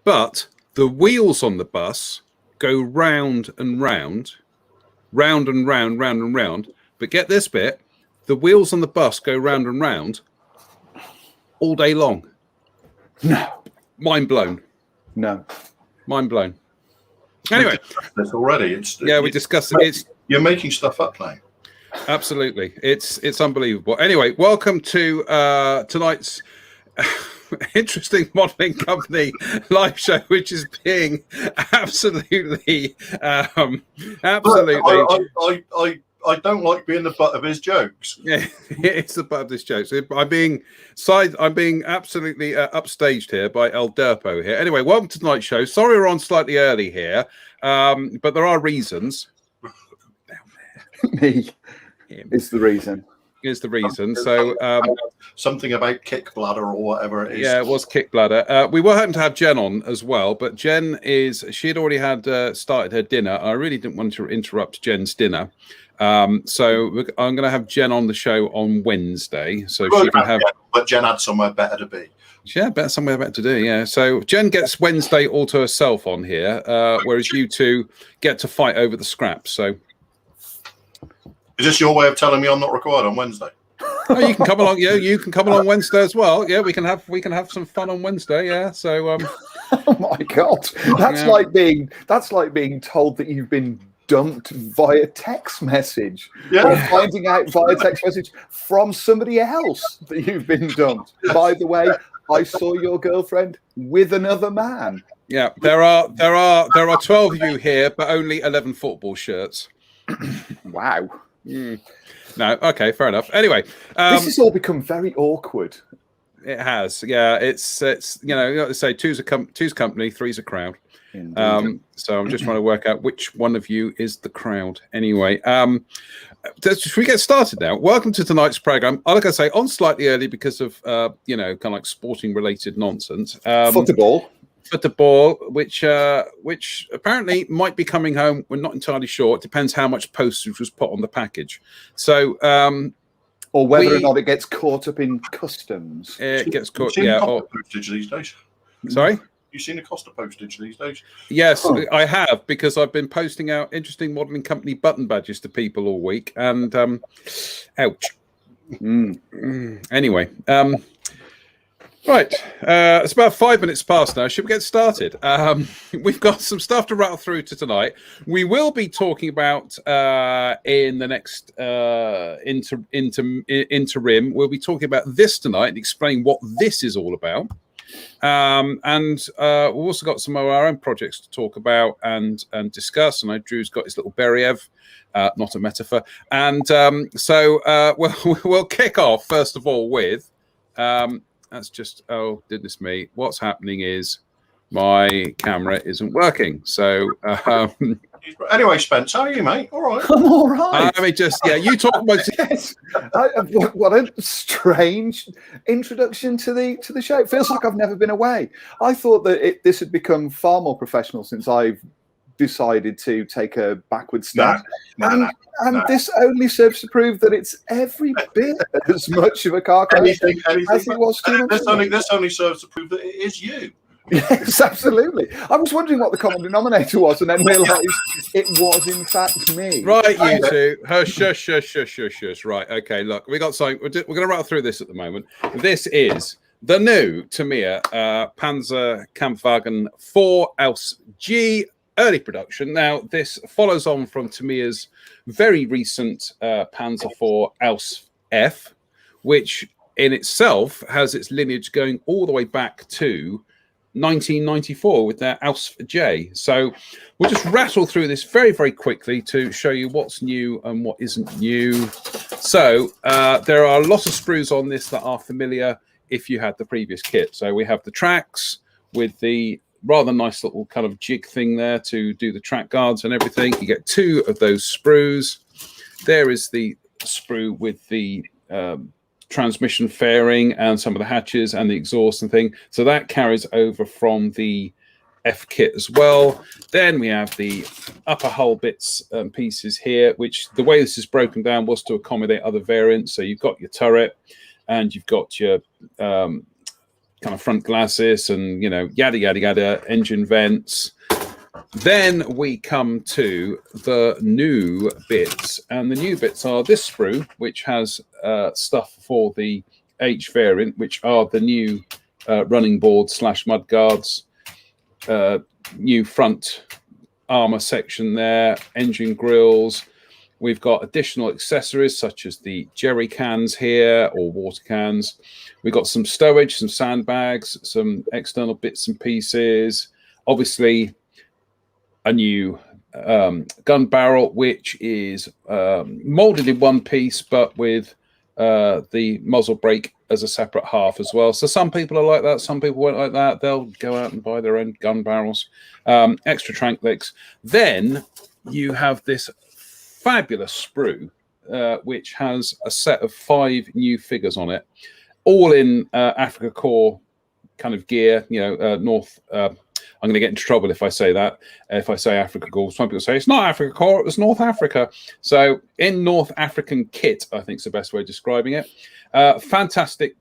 but the wheels on the bus go round and round, round and round, round and round. But get this bit, the wheels on the bus go round and round all day long. No. Mind blown. No. Mind blown. Anyway. This already. We discussed it. You're making stuff up now. Absolutely. It's unbelievable. Anyway, welcome to tonight's Interesting Modelling Company live show, which is being absolutely I don't like being the butt of his jokes. Yeah, it's the butt of this joke. So I'm being absolutely upstaged here by El Derpo here. Anyway, welcome to tonight's show. Sorry we're on slightly early here, but there are reasons. Me is the reason. Is the reason. So something about kick bladder or whatever it is. Yeah, it was kick bladder. We were hoping to have Jen on as well, but Jen she had already had started her dinner. I really didn't want to interrupt Jen's dinner. So I'm going to have Jen on the show on Wednesday, so she can have. But Jen had somewhere better to be. Yeah, somewhere better to do. Yeah, so Jen gets Wednesday all to herself on here, whereas you two get to fight over the scraps. So, is this your way of telling me I'm not required on Wednesday? Oh, you can come along. Yeah, you can come along Wednesday as well. Yeah, we can have some fun on Wednesday. Yeah, so. Oh my God, that's like being told that you've been dumped via text message, or finding out via text message from somebody else that you've been dumped. By the way, I saw your girlfriend with another man. Yeah, there are 12 of you here, but only 11 football shirts. Wow. No, okay, fair enough. Anyway, this has all become very awkward. It has, yeah. It's like they say, two's company, three's a crowd. So I'm just trying to work out which one of you is the crowd. Anyway, should we get started now? Welcome to tonight's program. Like I say, on slightly early because of kind of like sporting related nonsense. Football, which apparently might be coming home. We're not entirely sure. It depends how much postage was put on the package. So, or whether or not it gets caught up in customs. It gets caught. Postage these days. Sorry. You've seen the cost of postage these days? Yes, I have, because I've been posting out Interesting Modelling Company button badges to people all week, and ouch. Anyway, right, it's about 5 minutes past now. Should we get started? We've got some stuff to rattle through to tonight. We will be talking about in the next interim. We'll be talking about this tonight and explaining what this is all about. And we've also got some of our own projects to talk about and discuss. And Drew's got his little Beriev, not a metaphor. And so we'll kick off first of all with that's just, oh goodness me, what's happening is my camera isn't working. So anyway, Spence, how are you, mate? All right. I'm all right. Let me just, you talk about yes. What a strange introduction to the show. It feels like I've never been away. I thought that this had become far more professional since I've decided to take a backward step. And this only serves to prove that it's every bit as much of a car crash as it was 2 months ago. This only serves to prove that it is you. Yes, absolutely. I was wondering what the common denominator was, and then realised it was in fact me. Right, you two. Shush. Right, okay, look, we got something. We're going to rattle through this at the moment. This is the new Tamiya Panzer Kampfwagen 4 Aus G early production. Now, this follows on from Tamiya's very recent Panzer 4 Aus F, which in itself has its lineage going all the way back to 1994 with their Aus J. So we'll just rattle through this very, very quickly to show you what's new and what isn't new. So there are a lot of sprues on this that are familiar if you had the previous kit. So we have the tracks with the rather nice little kind of jig thing there to do the track guards and everything. You get 2 of those sprues. There is the sprue with the transmission fairing and some of the hatches and the exhaust and thing. So that carries over from the F kit as well. Then we have the upper hull bits and pieces here, which the way this is broken down was to accommodate other variants. So you've got your turret and you've got your kind of front glacis and, yada, yada, yada, engine vents. Then we come to the new bits, and the new bits are this sprue, which has stuff for the H variant, which are the new running board / mud guards, new front armor section there, engine grills. We've got additional accessories such as the jerry cans here, or water cans. We've got some stowage, some sandbags, some external bits and pieces. Obviously, a new gun barrel, which is molded in one piece, but with the muzzle brake as a separate half as well. So some people are like that, some people won't like that. They'll go out and buy their own gun barrels. Extra Tranklix. Then you have this fabulous sprue, which has a set of 5 new figures on it, all in Afrika Korps kind of gear. North. I'm going to get into trouble if I say that. If I say Afrika Korps, some people say it's not Afrika Korps, it's North Africa. So in North African kit, I think is the best way of describing it. Fantastic.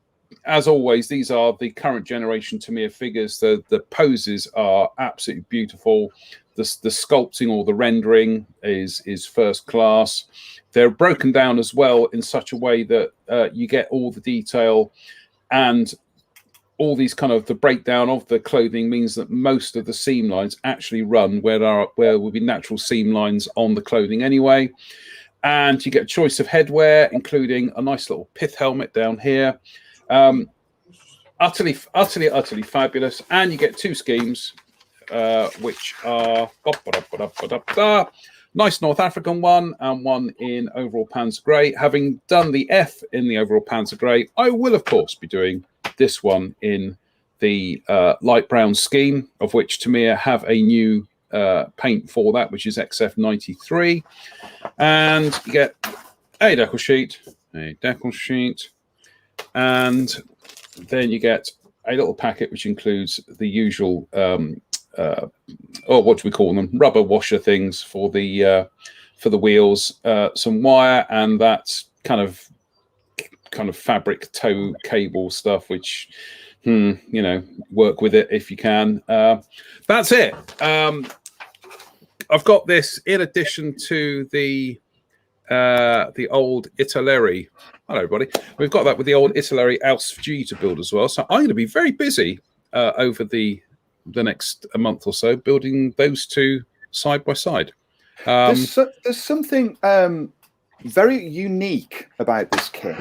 As always, these are the current generation Tamiya figures. The poses are absolutely beautiful. The sculpting or the rendering is first class. They're broken down as well in such a way that you get all the detail, and all these kind of the breakdown of the clothing means that most of the seam lines actually run where there will be natural seam lines on the clothing anyway. And you get a choice of headwear, including a nice little pith helmet down here. Utterly fabulous. And you get 2 schemes, which are nice North African one and one in overall Panzer Grey. Having done the F in the overall Panzer Grey, I will of course be doing this one in the light brown scheme, of which Tamiya have a new paint for that, which is XF93. And you get a decal sheet, and then you get a little packet which includes the usual what do we call them, rubber washer things for the wheels, some wire, and that kind of fabric tow cable stuff, which work with it if you can. That's it. I've got this in addition to the old Italeri. Hello, everybody. We've got that with the old Italeri Aus G to build as well. So I'm going to be very busy over the next month or so building those two side by side. There's something very unique about this kit.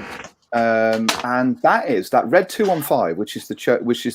And that is that Red 215, which is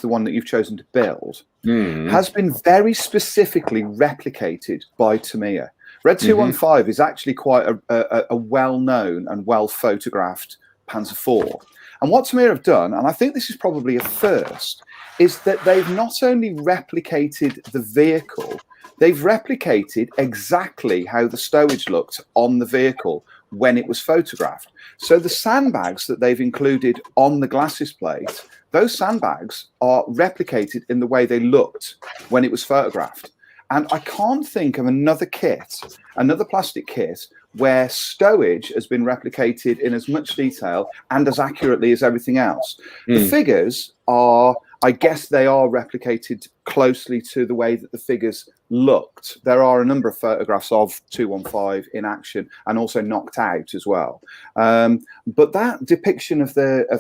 the one that you've chosen to build, has been very specifically replicated by Tamiya. Red 215 is actually quite a well-known and well-photographed Panzer IV. And what Tamiya have done, and I think this is probably a first, is that they've not only replicated the vehicle, they've replicated exactly how the stowage looked on the vehicle when it was photographed. So the sandbags that they've included on the glacis plate, those sandbags are replicated in the way they looked when it was photographed. And I can't think of another plastic kit, where stowage has been replicated in as much detail and as accurately as everything else. The figures are, I guess they are replicated closely to the way that the figures looked. There are a number of photographs of 215 in action and also knocked out as well. But that depiction of the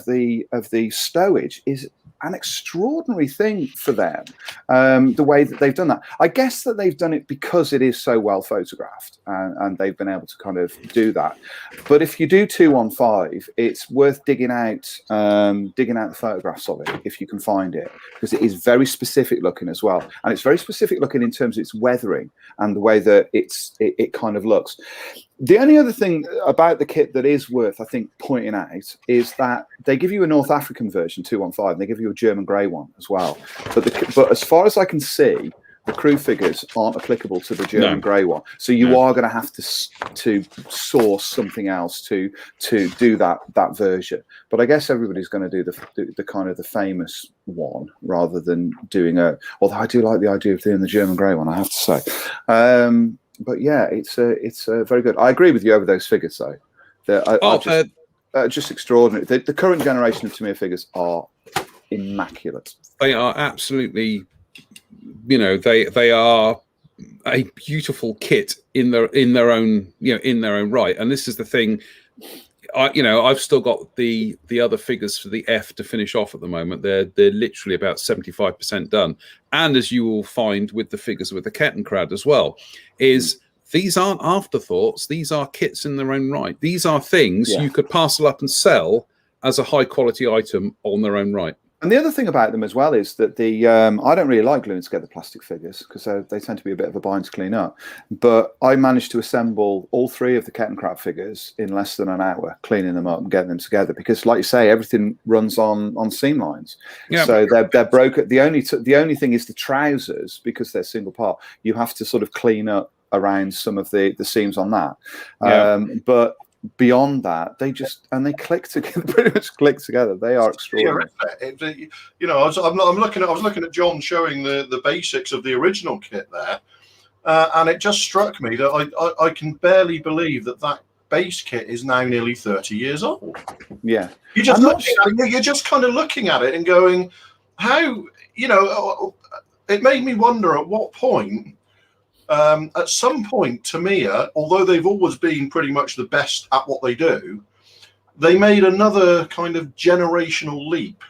stowage is an extraordinary thing for them, the way that they've done that. I guess that they've done it because it is so well photographed, and they've been able to kind of do that. But if you do 215, it's worth digging out the photographs of it if you can find it, because it is very specific looking as well, and it's very specific looking in terms of its weathering and the way that it kind of looks. The only other thing about the kit that is worth, I think, pointing out is that they give you a North African version 215, and they give you a German grey one as well. But as far as I can see, the crew figures aren't applicable to the German grey one. So you are going to have to source something else to do that version. But I guess everybody's going to do the kind of the famous one rather than doing although I do like the idea of doing the German grey one, I have to say. But yeah, it's very good. I agree with you over those figures, though. They're just extraordinary. The current generation of Tamiya figures are immaculate. They are absolutely, they are a beautiful kit in their own right. And this is the thing. I've still got the other figures for the F to finish off at the moment. They're literally about 75% done. And as you will find with the figures with the Kettenkrad as well, is these aren't afterthoughts. These are kits in their own right. These are things you could parcel up and sell as a high quality item on their own right. And the other thing about them as well is that I don't really like gluing together plastic figures because they tend to be a bit of a bind to clean up. But I managed to assemble all 3 of the Kettenkrad figures in less than an hour, cleaning them up and getting them together. Because, like you say, everything runs on seam lines. Yeah. So they're broken. The only thing is the trousers, because they're single part. You have to sort of clean up around some of the seams on that. Yeah. But beyond that, they click together, pretty much click together. They are extraordinary. I was looking at John showing the basics of the original kit there, and it just struck me that I can barely believe that base kit is now nearly 30 years old. Yeah, you're just kind of looking at it and going, how, it made me wonder at what point. At some point, Tamiya, although they've always been pretty much the best at what they do, they made another kind of generational leap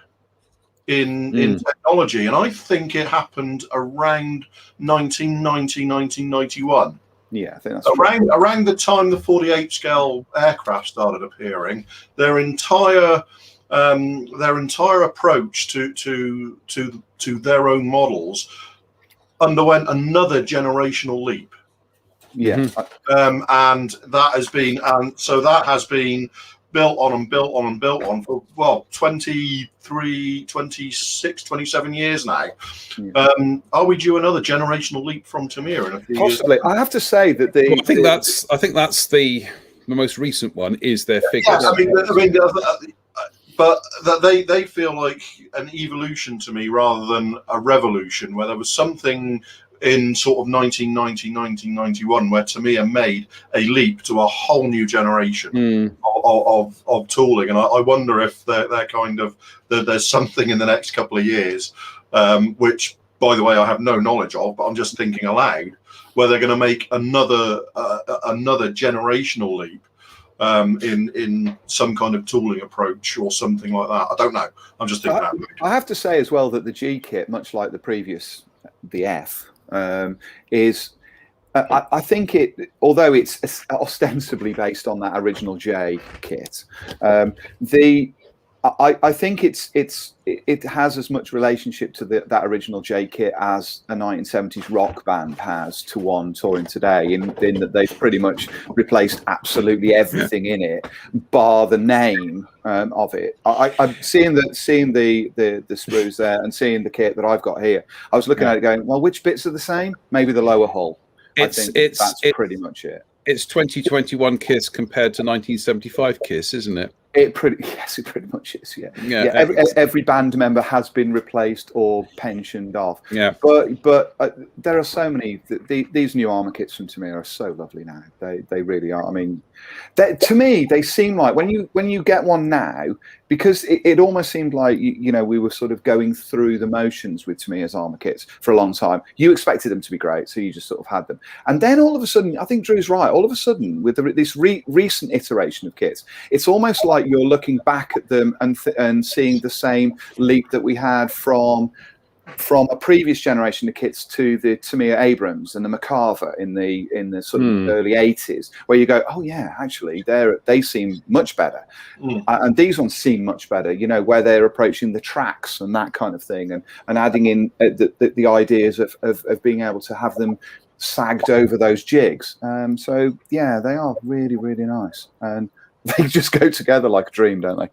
in technology. And I think it happened around 1990, 1991. Yeah, I think that's around the time the 48 scale aircraft started appearing. Their entire approach to their own models underwent another generational leap. Yeah. And that has been built on and built on and built on for 23, 26, 27 years now. Yeah. Are we due another generational leap from Tamiya in a few Possibly. years? I have to say that I think that's the most recent one is their figures. Yeah, but that they feel like an evolution to me rather than a revolution, where there was something in sort of 1990, 1991 where Tamiya made a leap to a whole new generation of tooling. And I wonder if they're kind of, there's something in the next couple of years, which, by the way, I have no knowledge of, but I'm just thinking aloud, where they're going to make another generational leap. In some kind of tooling approach or something like that. I don't know. I'm just thinking about it. I have to say as well that the G kit, much like the previous, the F, is. I think although it's ostensibly based on that original J kit, I think it has as much relationship to that original J kit as a 1970s rock band has to one touring today, in that they've pretty much replaced absolutely everything in it, bar the name of it. I'm seeing the sprues there and seeing the kit that I've got here. I was looking at it going, well, which bits are the same? Maybe the lower hull. That's pretty much it. It's 2021 KISS compared to 1975 KISS, isn't it? It pretty much is. Yeah. Every band member has been replaced or pensioned off. Yeah. But there are so many. These new armor kits from Tamiya are so lovely now. They really are. I mean, to me, they seem like when you get one now, because it almost seemed like we were sort of going through the motions with Tamiya's armor kits for a long time. You expected them to be great, so you just sort of had them, and then all of a sudden, I think Drew's right. All of a sudden, with this recent iteration of kits, it's almost like you're looking back at them and seeing the same leap that we had from a previous generation of kits to the Tamiya Abrams and the Macava in the sort of early 80s, where you go, oh yeah, actually they seem much better, and these ones seem much better. Where they're approaching the tracks and that kind of thing, and adding in the ideas of being able to have them sagged over those jigs. So yeah, they are really, really nice, and they just go together like a dream, don't they?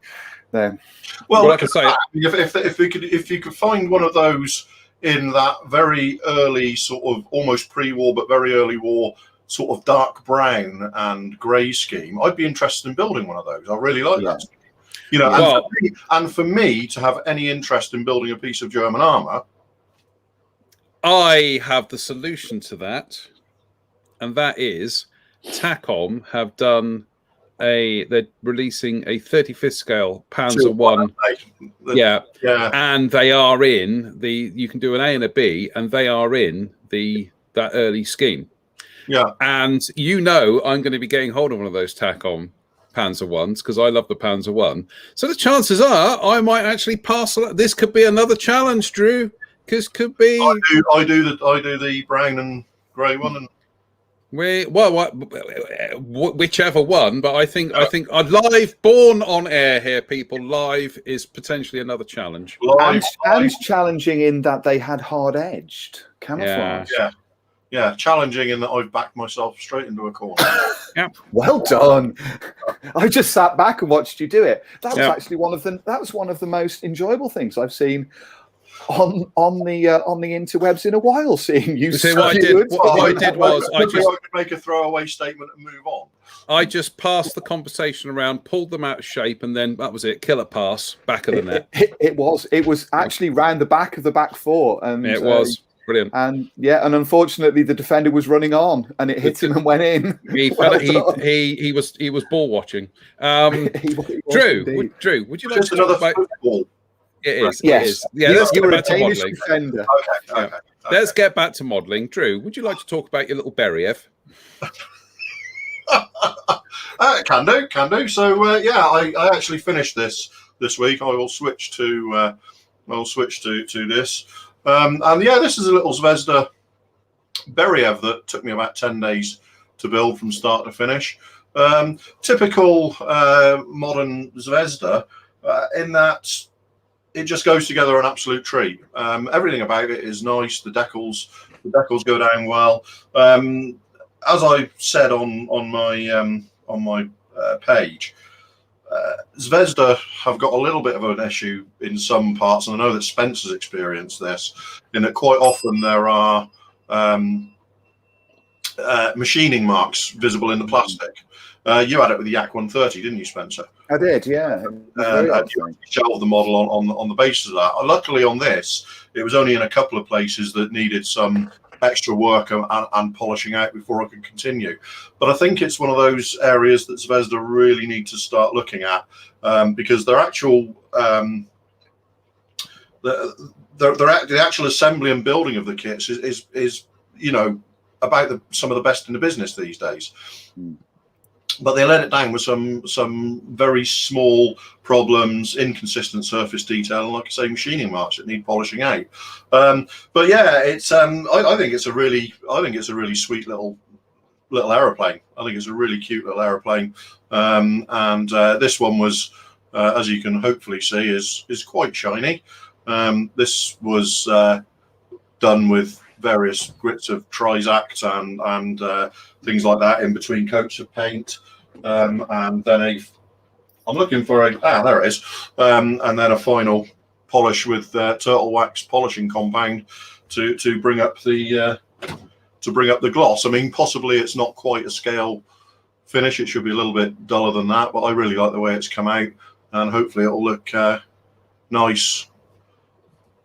Well, like I say, if you could find one of those in that very early sort of almost pre-war but very early war sort of dark brown and grey scheme, I'd be interested in building one of those. I really like that. And for me to have any interest in building a piece of German armour, I have the solution to that, and that is TACOM have done they're releasing a 35th scale Panzer One. Yeah. And they are in you can do an A and a B, and they are in that early scheme. Yeah. And I'm going to be getting hold of one of those tack-on Panzer Ones because I love the Panzer One. So the chances are I might actually pass. This could be another challenge, Drew. Because could be. I do the brown and grey one, and whichever one. But I think a live, born on air here, people. Live is potentially another challenge. And challenging in that they had hard edged camouflage. Yeah, challenging in that I've backed myself straight into a corner. Yeah. Well done. I just sat back and watched you do it. That was actually one of the most enjoyable things I've seen on the interwebs in a while. Seeing you. See, what I did was I just make a throwaway statement and move on. I just passed the conversation around, pulled them out of shape, and then that was it. Killer pass, back of the net. It was actually round the back of the back four, and it was. Brilliant. And unfortunately the defender was running on and it hit him and went in. He was ball watching. Drew, would you like to talk about football? It is. Yes. It is. Yeah, let's get back to modelling. Defender. Okay. Let's get back to modelling. Drew, would you like to talk about your little Beriev? Can do. So I actually finished this week. I will switch to this. This is a little Zvezda Beriev that took me about 10 days to build from start to finish. Typical modern Zvezda in that it just goes together an absolute treat. Everything about it is nice. The decals go down well. As I said on my page, Zvezda have got a little bit of an issue in some parts, and I know that Spencer's experienced this, in that quite often there are machining marks visible in the plastic. You had it with the Yak 130, didn't you, Spencer? I did, yeah. You shelved the model on the basis of that. Luckily on this, it was only in a couple of places that needed some extra work and polishing out before I could continue. But I think it's one of those areas that Zvezda really need to start looking at, because their actual the actual assembly and building of the kits is about some of the best in the business these days. But they let it down with some very small problems, inconsistent surface detail, and like I say, machining marks that need polishing out. But yeah, it's I think it's a really sweet little aeroplane. I think it's a really cute little aeroplane. And this one was, as you can hopefully see, is quite shiny. This was done with various grits of Trizact and things like that in between coats of paint, and then I'm looking for there it is, and then a final polish with turtle wax polishing compound to bring up the gloss. I mean, possibly it's not quite a scale finish; it should be a little bit duller than that. But I really like the way it's come out, and hopefully it'll look nice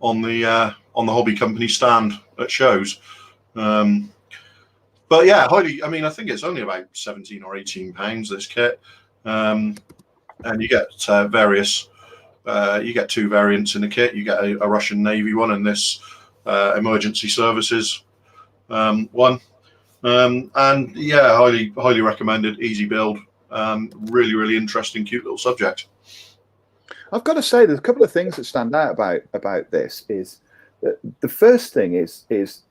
on the hobby company stand at shows. But yeah, I mean, I think it's only about 17 or 18 pounds, this kit. And you get various, you get two variants in the kit. You get a Russian Navy one and this emergency services one. And yeah, highly recommended, easy build. Really, really interesting, cute little subject. I've got to say, there's a couple of things that stand out about this. Is the first thing is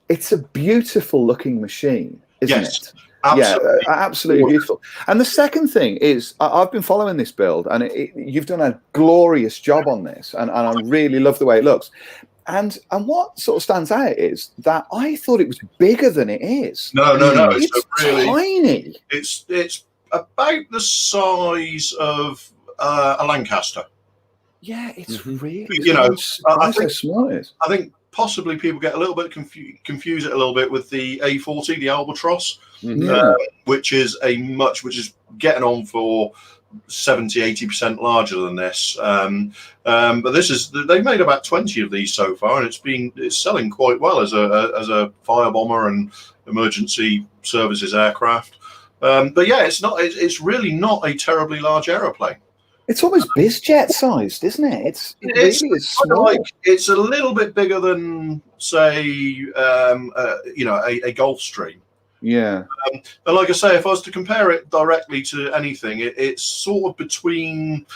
it's a beautiful looking machine, isn't it? Absolutely. Yeah, absolutely beautiful. And the second thing is, I've been following this build, and you've done a glorious job on this, and I really love the way it looks. And what sort of stands out is that I thought it was bigger than it is. No. It's really tiny. It's about the size of a Lancaster. Yeah, it's really. I think so small it is. I think possibly people get a little bit confuse it a little bit with the A40, the Albatross, which is getting on for 70-80% larger than this. But they've made about 20 of these so far, and it's selling quite well as a fire bomber and emergency services aircraft. But yeah, it's really not a terribly large aeroplane. It's almost BizJet sized, isn't it? It It's really is small. like it's a little bit bigger than, say, a Gulfstream. Yeah. And like I say, if I was to compare it directly to anything, it's sort of between.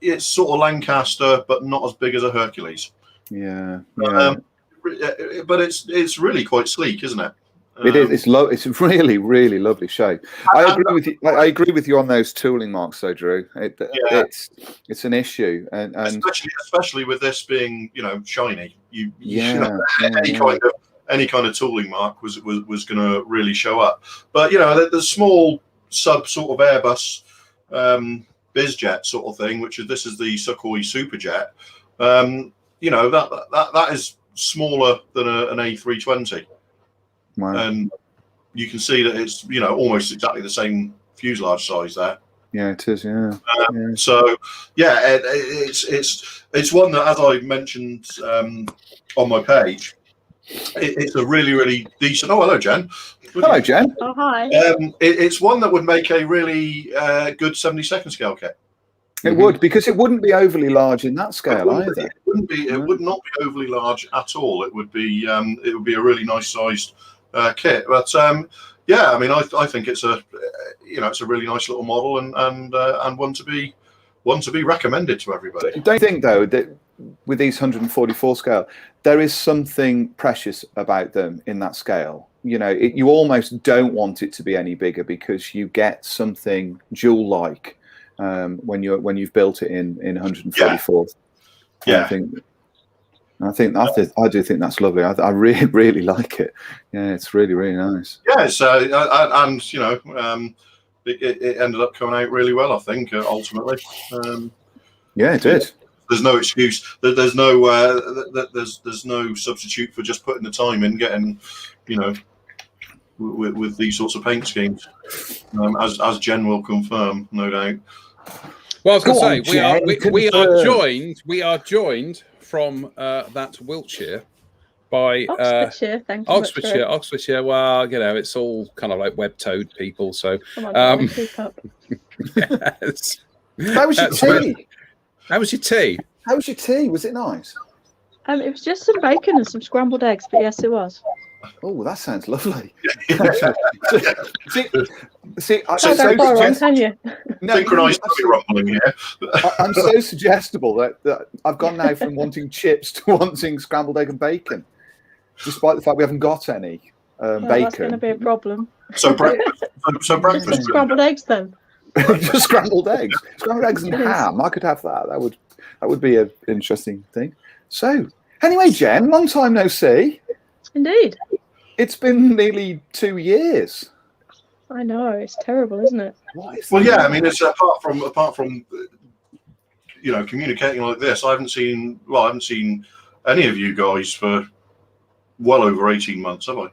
It's sort of Lancaster, but not as big as a Hercules. Yeah. But it's really quite sleek, isn't it? It is. It's a really, really lovely shape. I agree with you. I agree with you on those tooling marks, though, Drew. It's an issue, and especially with this being shiny. Any kind of tooling mark was going to really show up. But the small sub sort of Airbus BizJet sort of thing, this is the Sukhoi Superjet. That is smaller than an A320. Wow. And you can see that it's almost exactly the same fuselage size there. Yeah, it is. Yeah. So it's one that, as I mentioned on my page, it's a really, really decent. Oh, hello, Jen. Hello, Jen. Oh, hi. It's one that would make a really good 72nd scale kit. It would, because it wouldn't be overly large in that scale either. It wouldn't be. It would not be overly large at all. It would be. It would be a really nice sized kit. But yeah, I mean, I think it's a it's a really nice little model and one to be recommended to everybody. Don't you think, though, that with these 144 scale, there is something precious about them in that scale? You almost don't want it to be any bigger, because you get something jewel-like when you've built it in 144. Yeah. I do think that's lovely. I really, really like it. Yeah, it's really, really nice. Yeah, so and it ended up coming out really well, I think, ultimately. Yeah, it did. There's no excuse. There's no substitute for just putting the time in, getting, with these sorts of paint schemes, as Jen will confirm, no doubt. Well, I was going to say we are joined from that Wiltshire by Oxfordshire. Thank you. Oxfordshire. Well, it's all kind of like web-toed people. So, yes. How was your tea? How was your tea? How was your tea? Was it nice? It was just some bacon and some scrambled eggs, but yes, it was. Oh, that sounds lovely. Can you? Synchronized rumbling here. I'm so suggestible that I've gone now from wanting chips to wanting scrambled egg and bacon, despite the fact we haven't got any bacon. That's going to be a problem. So breakfast. Scrambled eggs then. Just scrambled eggs and ham. I could have that. That would be an interesting thing. So anyway, Jen, long time no see. Indeed. It's been nearly 2 years. I know, it's terrible, isn't it? Well, yeah, I mean, it's apart from communicating like this, I haven't seen any of you guys for well over 18 months, have I?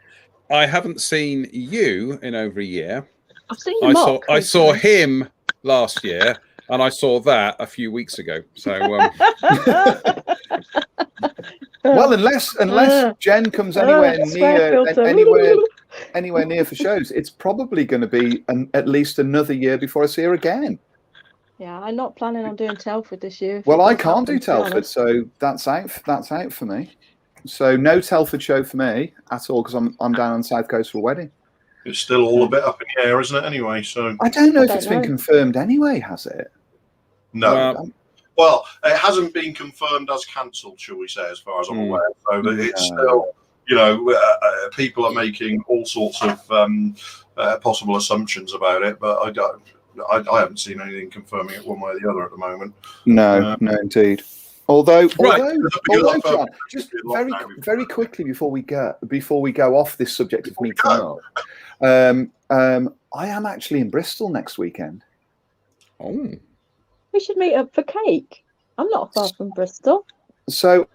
I haven't seen you in over a year. I've seen you. I saw him last year, and I saw that a few weeks ago. So, well, unless Jen comes anywhere near for shows, it's probably going to be at least another year before I see her again. Yeah, I'm not planning on doing Telford this year. Well, I can't do Telford, so that's out for me. So no Telford show for me at all, because I'm down on the South Coast for a wedding. It's still all a bit up in the air, isn't it? Anyway, so I don't know if it's been confirmed anyway, has it? No. Well, it hasn't been confirmed as cancelled, shall we say, as far as I'm aware. So that it's still, people are making all sorts of possible assumptions about it, but I haven't seen anything confirming it one way or the other at the moment. No, indeed. Although, John, just very quickly before we go off this subject of meeting up, I am actually in Bristol next weekend. Oh. We should meet up for cake. I'm not far from Bristol. So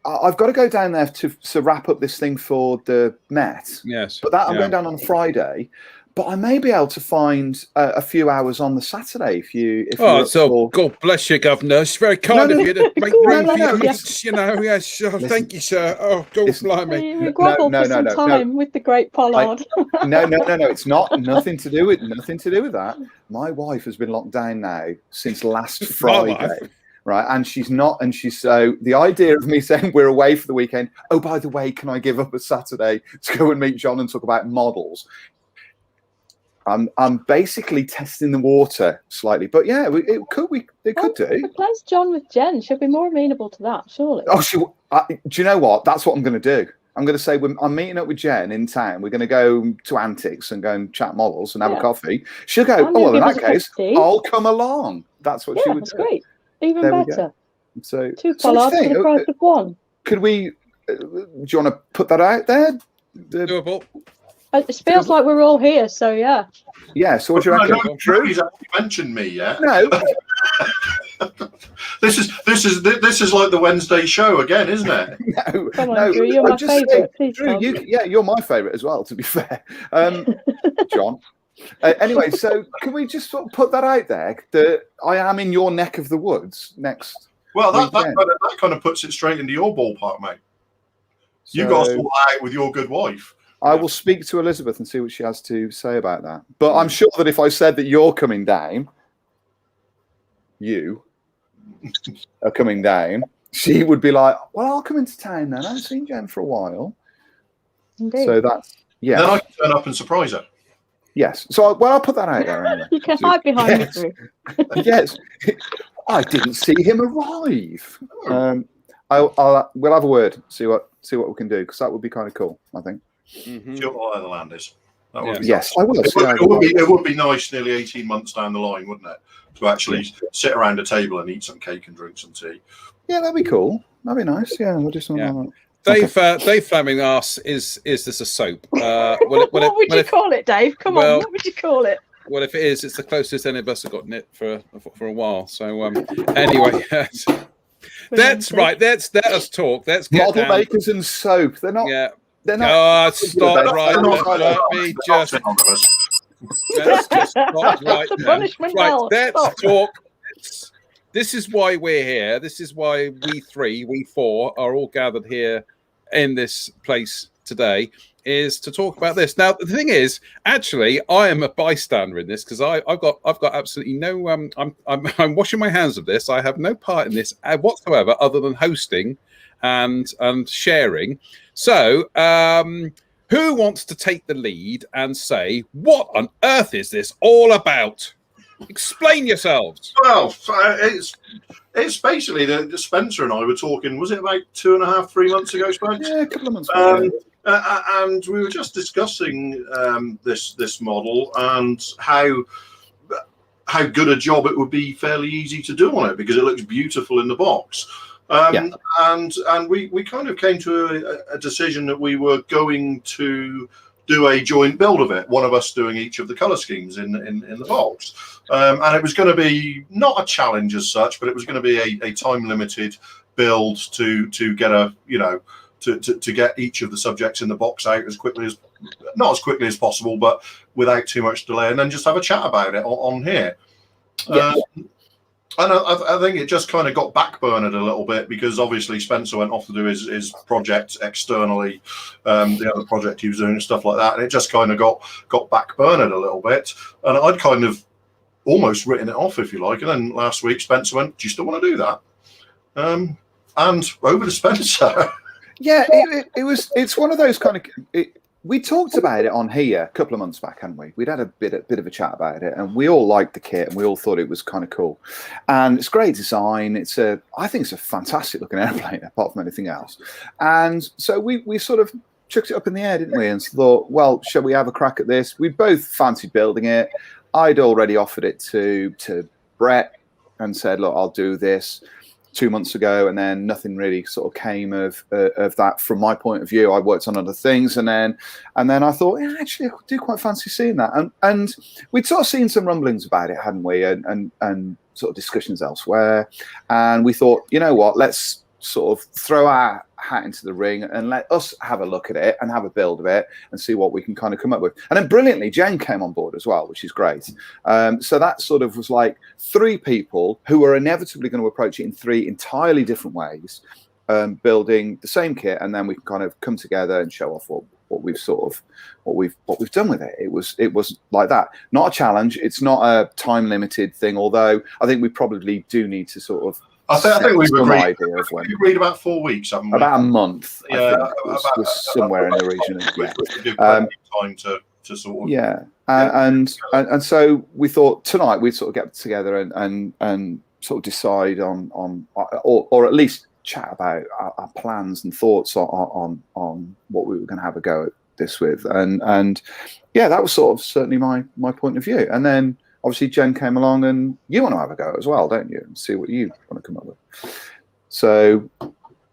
I've got to go down there to wrap up this thing for the Met. Yes. But I'm going down on Friday. but I may be able to find a few hours on the Saturday if you're Oh, up so for- God bless you, Governor. It's very kind No, of no, you to make no, room no, for your no, meats, you know. Yes, Listen. thank you, sir. Oh, God Listen. blimey. We grovel no, for some no. time with the great Pollard. No. It's not nothing to do with that. My wife has been locked down now since last My wife. Friday. Right, and she's not, and she's so the idea of me saying we're away for the weekend. Oh, by the way, can I give up a Saturday to go and meet John and talk about models? I'm basically testing the water slightly, but yeah, it could do. Replace John with Jen. She'll be more amenable to that, surely. Oh, do you know what? That's what I'm going to do. I'm going to say I'm meeting up with Jen in town. We're going to go to Antics and go and chat models and have a coffee. She'll go, I'm oh, well, in gonna that give us a case, cup of tea. I'll come along. That's what she Yeah, would that's do. great. Even There we better. go. So, Two so what Pollards do for you the think? price of one. Could we? Do you want to put that out there? Doable. It feels like we're all here, so yeah. Yeah. So what do you No, reckon? no, Drew's actually mentioned me yet. No. This is like the Wednesday show again, isn't it? No. Come on, no. Drew, you're I'm my just saying, favourite. Please Drew, come. you're my favourite as well. To be fair, John. Anyway, so can we just sort of put that out there that I am in your neck of the woods next? Well, that weekend? kind of puts it straight into your ballpark, mate. You got to sort that out with your good wife. I will speak to Elizabeth and see what she has to say about that. But I'm sure that if I said that you're coming down, you are coming down, she would be like, well, I'll come into town then. I haven't seen Jen for a while. Indeed. So that's, yeah. Then I can turn up and surprise her. Yes. So, I'll put that out there anyway. You can So, hide behind yes. me, Drew. Yes. I didn't see him arrive. We'll have a word, see what we can do, because that would be kind of cool, I think. Mhm. See what the land is. That would be Yes, nice. I will. It would be nice nearly 18 months down the line, wouldn't it? To actually sit around a table and eat some cake and drink some tea. Yeah, that'd be cool. That'd be nice. Yeah, we'll do something Yeah. like that. Dave Fleming asks, "Is this a soap?" What would you call it, Dave? Come on, what would you call it? Well, if it is, it's the closest any of us have gotten it for a while. So anyway, that's right. Let us talk. Let's get Model down. makers and soap. They're not. Yeah. They're not. Oh, stop They're right. not- Let me just. Let's just stop right there. Punishment Right, hell. let's Stop. talk. This is why we're here. This is why we four are all gathered here in this place today, is to talk about this. Now, the thing is, actually, I am a bystander in this because I've got absolutely no. I'm washing my hands of this. I have no part in this whatsoever, other than hosting and sharing. So, who wants to take the lead and say, what on earth is this all about? Explain yourselves. Well, it's basically the Spencer and I were talking. Was it about 2.5, 3 months ago, Spencer? Yeah, a couple of months ago. And we were just discussing this model and how good a job it would be fairly easy to do on it because it looks beautiful in the box. And we kind of came to a decision that we were going to do a joint build of it, one of us doing each of the color schemes in the box. And it was going to be not a challenge as such, but it was going to be a time limited build to get to get each of the subjects in the box out not as quickly as possible, but without too much delay, and then just have a chat about it on here. Yeah. And I think it just kind of got backburnered a little bit because obviously Spencer went off to do his project externally, the other project he was doing and stuff like that, and it just kind of got backburnered a little bit. And I'd kind of almost written it off, if you like. And then last week Spencer went, "Do you still want to do that?" And over to Spencer. Yeah, it's one of those kind of. We talked about it on here a couple of months back, hadn't we? We'd had a bit of a chat about it, and we all liked the kit, and we all thought it was kind of cool. And it's great design. I think it's a fantastic looking airplane, apart from anything else. And so we sort of chucked it up in the air, didn't we? And thought, well, shall we have a crack at this? We both fancied building it. I'd already offered it to Brett and said, look, I'll do this 2 months ago, and then nothing really sort of came of that from my point of view. I worked on other things, and then I thought, yeah, actually, I do quite fancy seeing that. And we'd sort of seen some rumblings about it, hadn't we? And sort of discussions elsewhere. And we thought, you know what, let's sort of throw our hat into the ring and let us have a look at it and have a build of it and see what we can kind of come up with. And then brilliantly, Jen came on board as well, which is great. So that sort of was like 3 people who are inevitably going to approach it in 3 entirely different ways, building the same kit, and then we can kind of come together and show off what we've done with it. It was like that. Not a challenge. It's not a time limited thing. Although I think we probably do need to sort of. I think we've agreed. Idea of when. We've agreed about 4 weeks, haven't we? About a month. Yeah, I think was somewhere in the region. Give time to sort of. Yeah, and so we thought tonight we'd sort of get together and sort of decide on or at least chat about our plans and thoughts on what we were going to have a go at this with, and yeah, that was sort of certainly my point of view. And then obviously Jen came along, and you want to have a go as well, don't you? And see what you want to come up with. So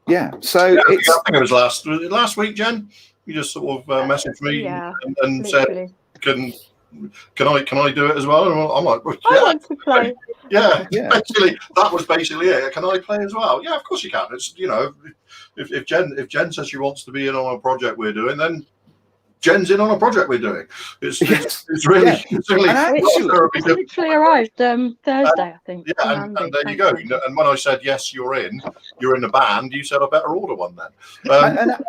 yeah, I think it was last week, Jen. You just sort of messaged me and said, "Can I do it as well?" And I'm like, well, I want to play. Yeah. Actually, that was basically it. Can I play as well? Yeah, of course you can. It's if Jen says she wants to be in on a project we're doing, then Jen's in on a project we're doing. It's really It's literally arrived Thursday, I think. Yeah, and there you go. And when I said yes, you're in the band, you said I better order one then.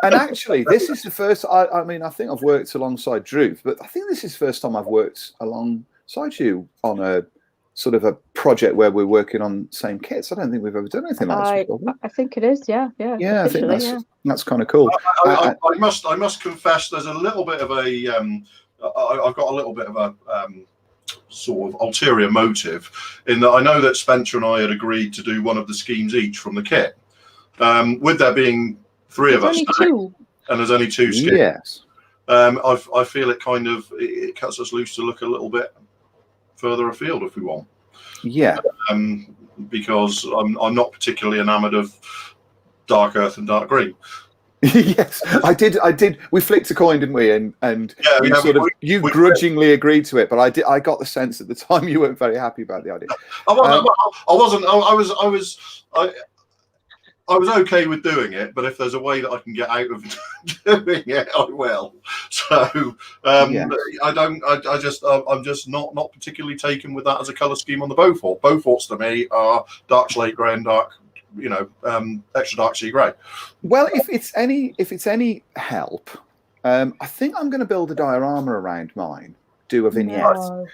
And actually, this is the first. I mean, I think I've worked alongside Drew, but I think this is the first time I've worked alongside you on a sort of a project where we're working on same kits. I don't think we've ever done anything like this before. I think it is, yeah. Yeah, I think that's kind of cool. I must confess, there's a little bit of a I've got a little bit of a sort of ulterior motive in that I know that Spencer and I had agreed to do one of the schemes each from the kit. With there being 3 of us, and there's only 2 schemes. Yes. I feel it kind of it cuts us loose to look a little bit further afield if we want. Yeah. Because I'm not particularly enamoured of dark earth and dark green. Yes, I did. We flicked a coin, didn't we? And you grudgingly agreed to it, but I got the sense at the time you weren't very happy about the idea. I wasn't. I was okay with doing it, but if there's a way that I can get out of doing it, I will. So I'm just not particularly taken with that as a colour scheme on the Beaufort. Beauforts to me are dark slate grey and dark, extra dark sea grey. Well, if it's any help, I think I'm going to build a diorama around mine. Do a vignette. No.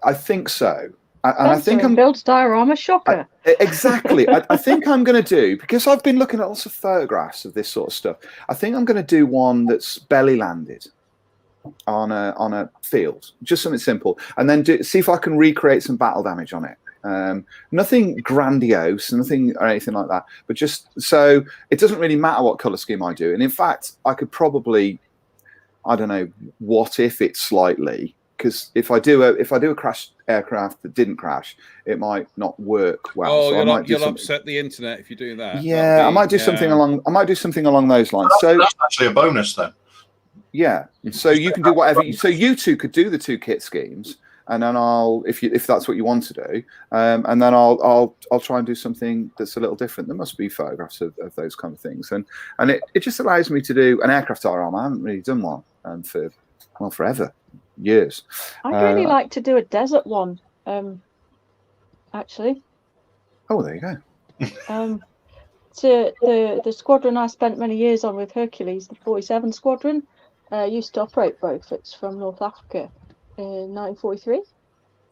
I think so. And I think I'm build diorama shocker. Exactly. I think I'm going to do, because I've been looking at lots of photographs of this sort of stuff. I think I'm going to do one that's belly landed on a field, just something simple, and then see if I can recreate some battle damage on it. Nothing grandiose, nothing or anything like that, but just so it doesn't really matter what color scheme I do. And in fact, I could probably, I don't know, what if it's slightly. Because if I do a crashed aircraft that didn't crash, it might not work well. Oh, so you'll upset the internet if you do that. Yeah, I might do something along. I might do something along those lines. So that's actually a bonus then. Yeah. So you can do whatever. So you two could do the 2 kit schemes, and then I'll, if that's what you want to do, and then I'll try and do something that's a little different. There must be photographs of those kind of things, and it just allows me to do an aircraft diorama. I haven't really done one for forever. Years. I'd really like to do a desert one, actually. Oh, there you go. To the squadron I spent many years on with Hercules, the 47 Squadron, used to operate Beauforts from North Africa in 1943.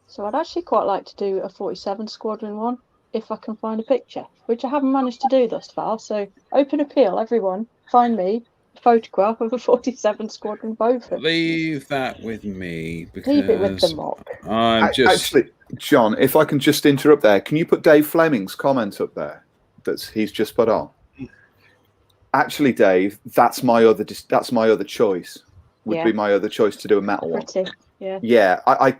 So I'd actually quite like to do a 47 Squadron one if I can find a picture, which I haven't managed to do thus far. So open appeal, everyone, find me photograph of a 47 Squadron Beaufort. Leave that with me. Leave it with the mock. Actually, John, if I can just interrupt there, can you put Dave Fleming's comment up there that he's just put on? Actually, Dave, that's my other choice. Would be my other choice to do a metal one. Yeah. Yeah, I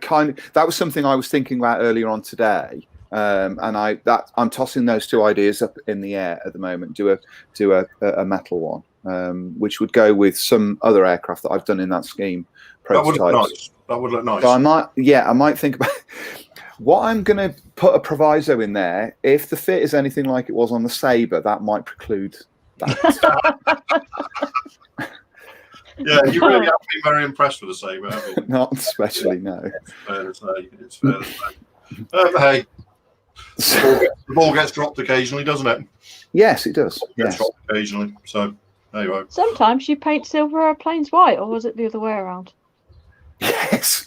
that was something I was thinking about earlier on today. And I'm tossing those 2 ideas up in the air at the moment. Do a metal one. Which would go with some other aircraft that I've done in that scheme. That would look nice. So I might think about what I'm going to put a proviso in there. If the fit is anything like it was on the Sabre, that might preclude Yeah, you really have been very impressed with the Sabre, haven't you? Not especially, no. It's fair to say. It's fair to say. But hey, the ball gets dropped occasionally, doesn't it? Yes, it does. Gets Yes. dropped occasionally. So there you go. Sometimes you paint silver airplanes white, or was it the other way around? Yes.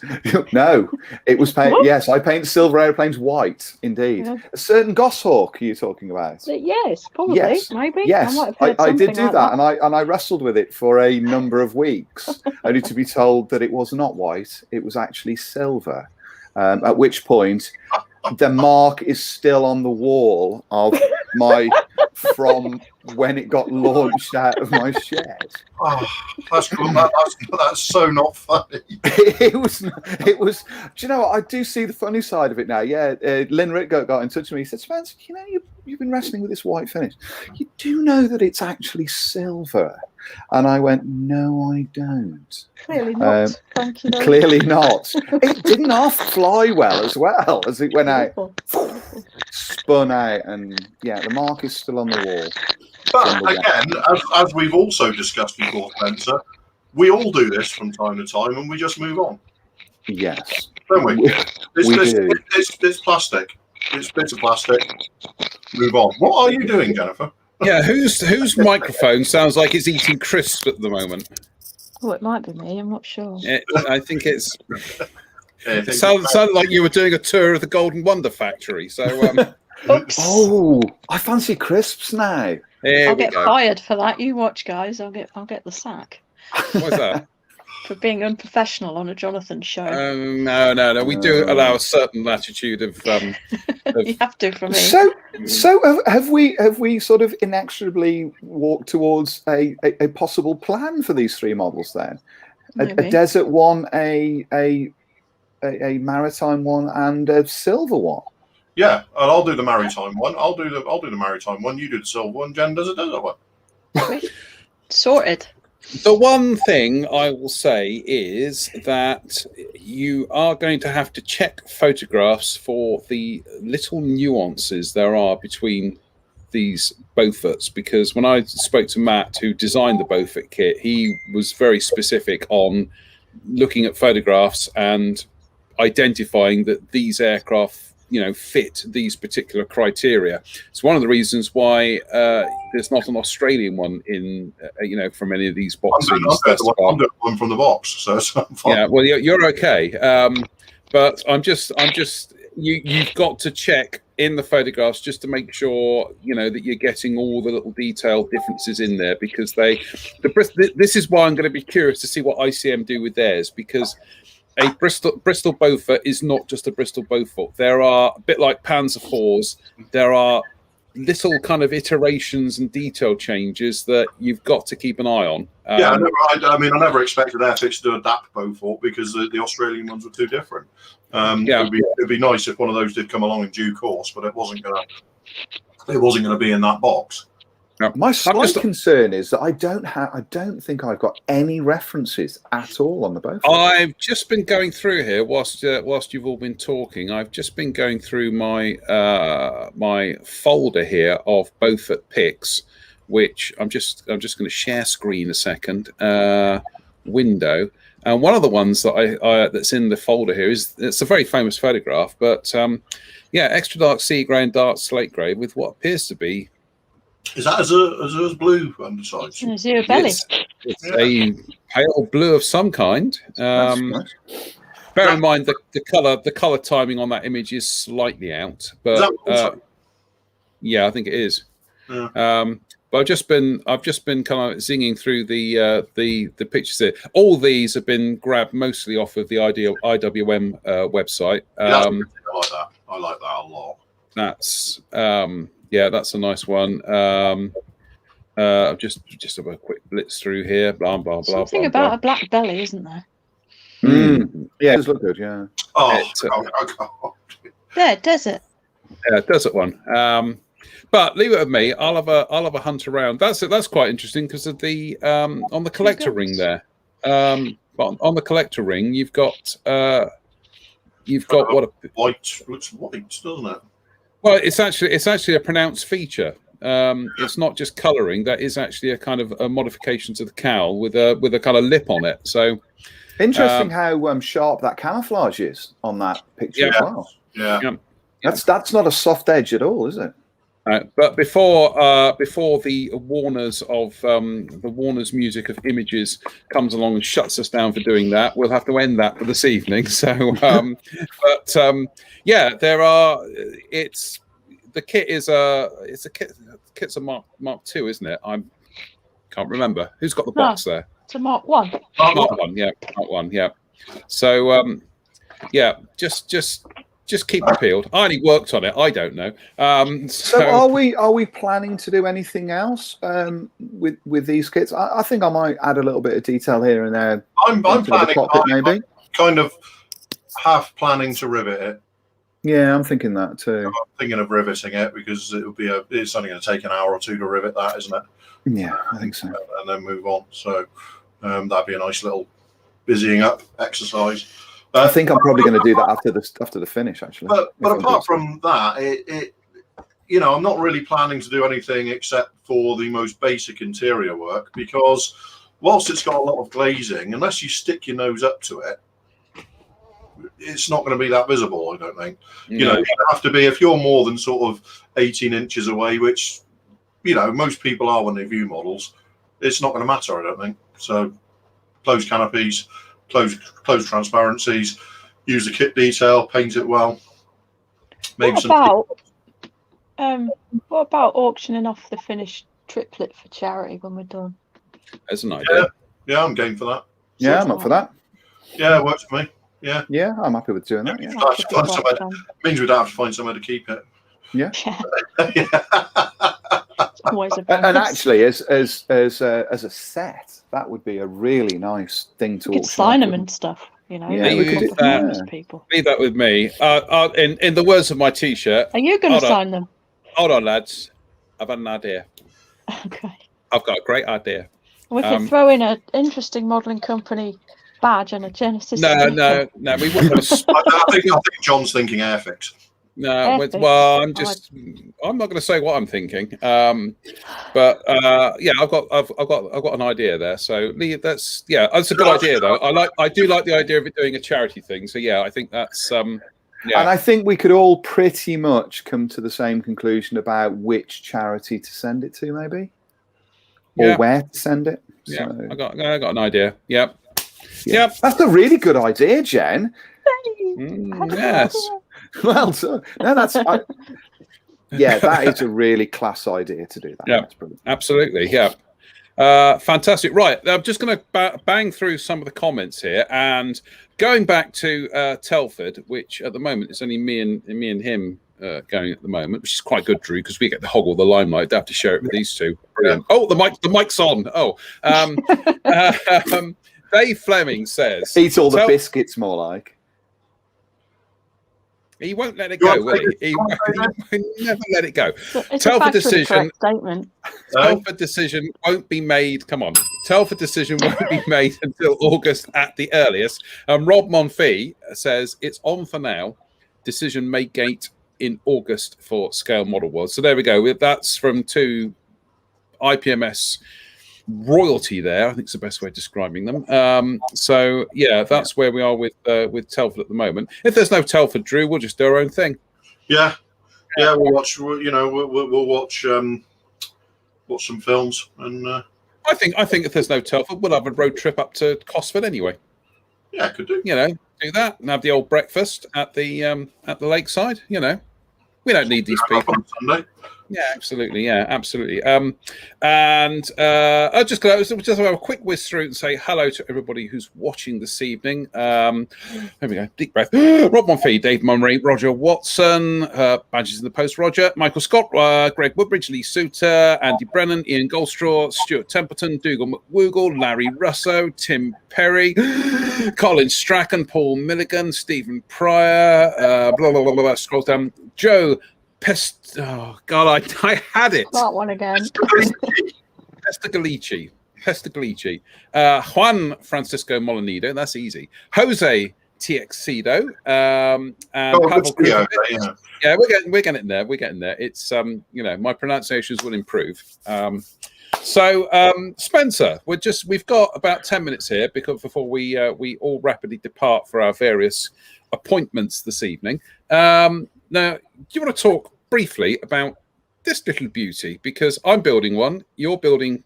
No, it was paint. What? Yes, I paint silver airplanes white, indeed. Yeah. A certain Goshawk you're talking about. Yes, probably, Yes. maybe. Yes, might have heard I did something do like that, and I wrestled with it for a number of weeks, only to be told that it was not white; it was actually silver. At which point, the mark is still on the wall of my from when it got launched out of my shed. Oh, that's so not funny. It was. Do you know what? I do see the funny side of it now. Yeah, Lynn Ritgo got in touch with me. He said, "Spence, you know, you've been wrestling with this white finish. You do know that it's actually silver?" And I went, "No, I don't. Clearly not. Thank you. though. Clearly not." It didn't half fly well as it went out, Beautiful. spun out, and yeah, the mark is still on the wall. But again, as we've also discussed before, Spencer, we all do this from time to time, and we just move on, Yes, don't we? we do. It's plastic. It's bits of plastic. Move on. What are you doing, Jennifer? Yeah, whose microphone sounds like it's eating crisps at the moment? Oh, it might be me. I'm not sure. I think it's. Yeah, It sounded like you were doing a tour of the Golden Wonder Factory. So Oops. Oh, I fancy crisps now. here I'll we get go. fired for that. You watch, guys. I'll get the sack What's that? for being unprofessional on a Jonathan show. No. We do allow a certain latitude of. You have to for me. So have we sort of inexorably walked towards a possible plan for these three models then? A Maybe. desert one, a maritime one, and a silver one. Yeah, and I'll do the maritime one. I'll do the maritime one. You do the silver one. Jen does a desert one. Sorted. The one thing I will say is that you are going to have to check photographs for the little nuances there are between these Beauforts, because when I spoke to Matt, who designed the Beaufort kit, he was very specific on looking at photographs and identifying that these aircraft, fit these particular criteria. It's one of the reasons why there's not an Australian one in, from any of these boxes. I'm doing one from the box, so it's fine. Yeah, well, you're okay, but I'm just you've got to check in the photographs just to make sure that you're getting all the little detailed differences in there, because this is why I'm going to be curious to see what ICM do with theirs, because a Bristol Beaufort is not just a Bristol Beaufort. There are, a bit like Panzer IVs, there are little kind of iterations and detail changes that you've got to keep an eye on. I never expected Essex to adapt Beaufort because the Australian ones were too different. It'd be nice if one of those did come along in due course, but it wasn't gonna be in that box. My slight concern is that I don't think I've got any references at all on the Beaufort. I've just been going through here whilst you've all been talking. I've just been going through my my folder here of Beaufort pics, which I'm just going to share screen a second. Window, and one of the ones that I that's in the folder here it's a very famous photograph, but extra dark sea grey and dark slate grey with what appears to be. Is that as blue undersides? Zero belly. It's a pale blue of some kind. That's nice. Bear in mind the color timing on that image is slightly out, but I think it is. Yeah. But I've just been kind of zinging through the pictures here. All these have been grabbed mostly off of the IWM website. I like that. I like that a lot. That's that's a nice one. Just have a quick blitz through here. Blah blah blah. Something blah, about blah. a black belly, isn't there? Yeah, it does look good. Yeah. Oh, There, desert. Yeah, desert one. But leave it with me. I'll have a hunt around. That's quite interesting because of the on the collector ring there. But on the collector ring, you've got what white looks white, doesn't it? well, it's actually a pronounced feature. it's not just colouring. That is actually a kind of a modification to the cowl with a kind of lip on it. So interesting how sharp that camouflage is on that picture as well. Yeah. That's not a soft edge at all, is it? But before the Warners of the Warners Music of Images comes along and shuts us down for doing that, we'll have to end that for this evening. So, yeah, there are. It's the kit is it's a kit. The kit's a Mark II, isn't it? I can't remember who's got the box there. It's a Mark 1. Mark 1, yeah, Mark 1, yeah. So, yeah, just keep it peeled. I only worked on it. I don't know. So are we planning to do anything else with these kits? I think I might add a little bit of detail here and there. I'm planning. Maybe I'm kind of half planning to rivet it. Yeah, I'm thinking that too. I'm thinking of riveting it because it's only going to take an hour or two to rivet that, isn't it? Yeah, I think so. And then move on. So that'd be a nice little busying up exercise. I think I'm probably going to do that after the finish, actually. But apart from that, I'm not really planning to do anything except for the most basic interior work, because whilst it's got a lot of glazing, unless you stick your nose up to it, it's not going to be that visible, I don't think. No. You know, you have to be, if you're more than sort of 18 inches away, which, most people are when they view models, it's not going to matter, I don't think. So closed canopies, closed transparencies, use the kit detail, paint it well. What about auctioning off the finished triplet for charity when we're done? That's an idea. Yeah, I'm game for that. Yeah, I'm up for that. Yeah, it works for me. Yeah. Yeah, I'm happy with doing that. Yeah. Means we'd have to find somewhere to keep it. Yeah. It's always a and actually, as a set, that would be a really nice thing to you could sign them and stuff. Yeah, we could do that. People. Leave that with me. In the words of my T-shirt. Are you going to sign them? Hold on, lads. I've had an idea. Okay. I've got a great idea. We could throw in an interesting modelling company badge and a Genesis. No. We wouldn't. I think John's thinking Airfix. No, well, I'm not going to say what I'm thinking. But yeah, I've got an idea there. So that's a good idea though. I do like the idea of it doing a charity thing. So yeah, I think that's yeah. And I think we could all pretty much come to the same conclusion about which charity to send it to, maybe, or where to send it. Yeah, so. I got an idea. Yep. Yeah. That's a really good idea, Jen. Yes. Well done. No, that is a really class idea to do that. Yeah, that's brilliant. Absolutely. Yeah. Fantastic. Right. I'm just going to bang through some of the comments here, and going back to Telford, which at the moment is only me and him going at the moment, which is quite good, Drew, because we get to hoggle the limelight. Don't have to share it with these two. Brilliant. Oh, the mic's on. Oh, Dave Fleming says, "Eat all the biscuits, more like." He won't let it go, will he? He won't never let it go. Telford decision. Telford decision won't be made. Come on, Telford decision won't be made until August at the earliest. Rob Monfils says it's on for now. Decision may gate in August for Scale Model World. So there we go. That's from two IPMS royalty there. I think it's the best way of describing them. So yeah, that's where we are with Telford at the moment. If there's no Telford, Drew, we'll just do our own thing. Yeah, we'll watch. We'll watch some films, and I think if there's no Telford, we'll have a road trip up to Cosford anyway. Yeah, could do. Do that and have the old breakfast at the lakeside. We don't need these people. On Sunday. Yeah, absolutely. Yeah, absolutely. And I just have a quick whiz through and say hello to everybody who's watching this evening. There we go. Deep breath. Rob Monfils, Dave Mummery, Roger Watson, Badges in the Post, Roger, Michael Scott, Greg Woodbridge, Lee Suter, Andy Brennan, Ian Goldstraw, Stuart Templeton, Dougal McWoogle, Larry Russo, Tim Perry, Colin Strachan, Paul Milligan, Stephen Pryor, blah, blah, blah, blah, scrolls down, Joe oh God, I had it. That one again. Pestegalici. Juan Francisco Molinido, that's easy. Jose TXedo. And Oh, Pavel good video, Krukovic. Yeah, we're getting there. We're getting there. It's my pronunciations will improve. Spencer, we've got about 10 minutes here before we all rapidly depart for our various appointments this evening. Now, do you want to talk briefly about this little beauty? Because I'm building one, you're building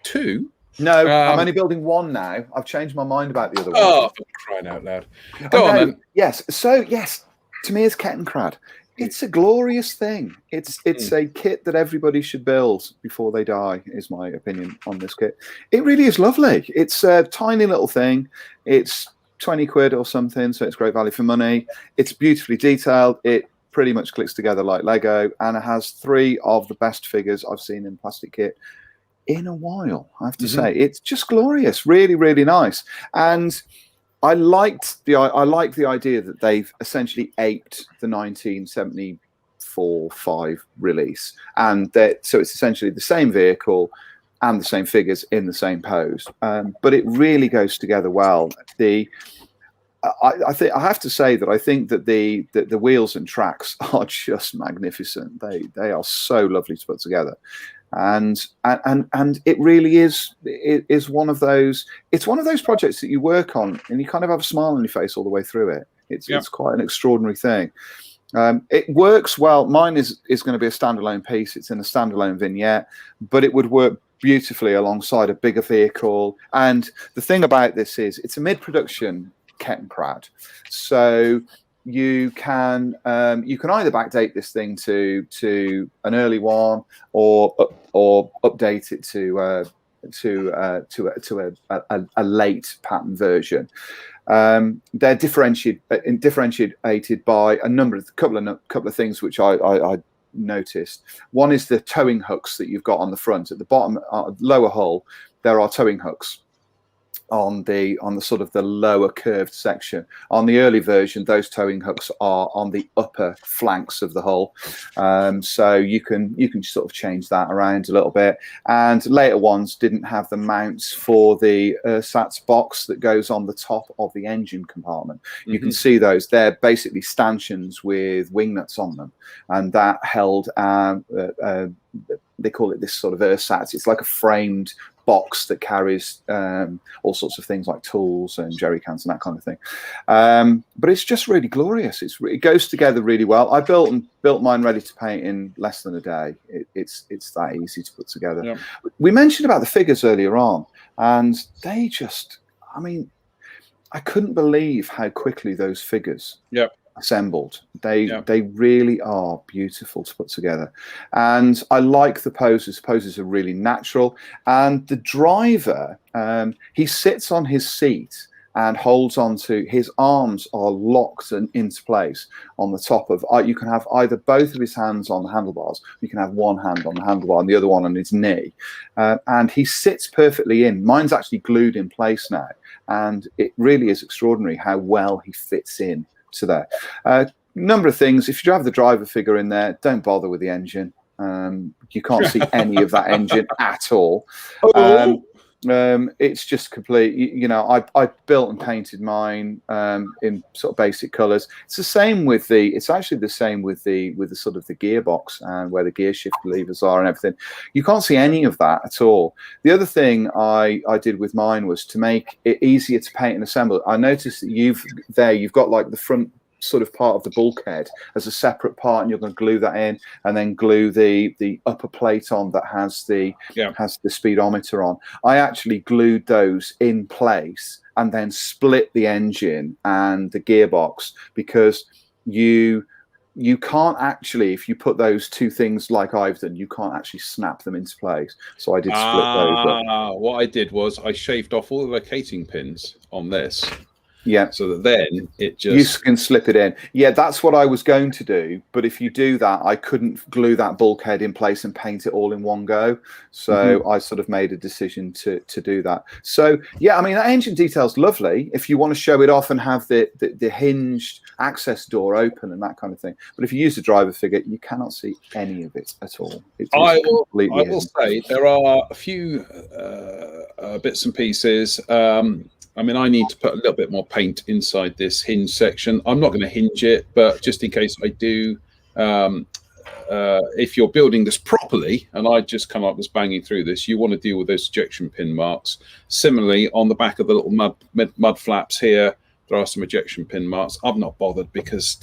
two. No, I'm only building one now. I've changed my mind about the other one. Oh, for crying out loud! Go on then. Yes. So yes, Tamir's Kettenkrad. It's a glorious thing. It's a kit that everybody should build before they die, is my opinion on this kit. It really is lovely. It's a tiny little thing. It's 20 quid or something, so it's great value for money. It's beautifully detailed. It pretty much clicks together like Lego, and it has 3 of the best figures I've seen in plastic kit in a while, I have to say. It's just glorious. Really, really nice. And I like the idea that they've essentially aped the 1974-5 release, and so it's essentially the same vehicle and the same figures in the same pose, but it really goes together well. I have to say that I think that the wheels and tracks are just magnificent. They are so lovely to put together. And it really is one of those. It's one of those projects that you work on and you kind of have a smile on your face all the way through it. It's quite an extraordinary thing. It works well. Mine is going to be a standalone piece. It's in a standalone vignette, but it would work beautifully alongside a bigger vehicle. And the thing about this is it's a mid-production Kettenkrad, so you can either backdate this thing to an early one or update it to a late pattern version. They're differentiated by a couple of things which I noticed. One is the towing hooks that you've got on the front. At the bottom, lower hull, there are towing hooks on the sort of the lower curved section. On the early version, those towing hooks are on the upper flanks of the hull, so you can sort of change that around a little bit. And later ones didn't have the mounts for the ersatz box that goes on the top of the engine compartment. You can see those. They're basically stanchions with wing nuts on them, and that held they call it this sort of ersatz. It's like a framed box that carries all sorts of things like tools and jerry cans and that kind of thing. But it's just really glorious. It goes together really well. I built mine ready to paint in less than a day. It's that easy to put together. Yeah. We mentioned about the figures earlier on, and they just, I mean, I couldn't believe how quickly those figures assembled. They really are beautiful to put together, and I like the poses. Poses are really natural, and the driver, he sits on his seat and holds on to his arms are locked and into place on the top of. You can have either both of his hands on the handlebars. You can have one hand on the handlebar and the other one on his knee, and he sits perfectly in. Mine's actually glued in place now, and it really is extraordinary how well he fits in to that. Number of things. If you have the driver figure in there, don't bother with the engine. You can't see any of that engine at all. It's just complete. I built and painted mine in sort of basic colors. It's the same with the. It's actually the same with the sort of the gearbox and where the gear shift levers are and everything. You can't see any of that at all. The other thing I did with mine was to make it easier to paint and assemble. I noticed that you've got like the front sort of part of the bulkhead as a separate part, and you're going to glue that in and then glue the upper plate on that has the speedometer on. I actually glued those in place and then split the engine and the gearbox, because you can't actually, if you put those two things like I've done, you can't actually snap them into place. So I did split those up. What I did was I shaved off all the locating pins on this. Yeah. So that then it just... You can slip it in. Yeah, that's what I was going to do. But if you do that, I couldn't glue that bulkhead in place and paint it all in one go. So I sort of made a decision to do that. So, yeah, I mean, that engine detail's lovely if you want to show it off and have the hinged access door open and that kind of thing. But if you use the driver figure, you cannot see any of it at all. I will say there are a few bits and pieces. I mean, I need to put a little bit more paint inside this hinge section. I'm not going to hinge it, but just in case I do, if you're building this properly, and I just come up with banging through this, you want to deal with those ejection pin marks. Similarly, on the back of the little mud flaps here, there are some ejection pin marks. I've not bothered because,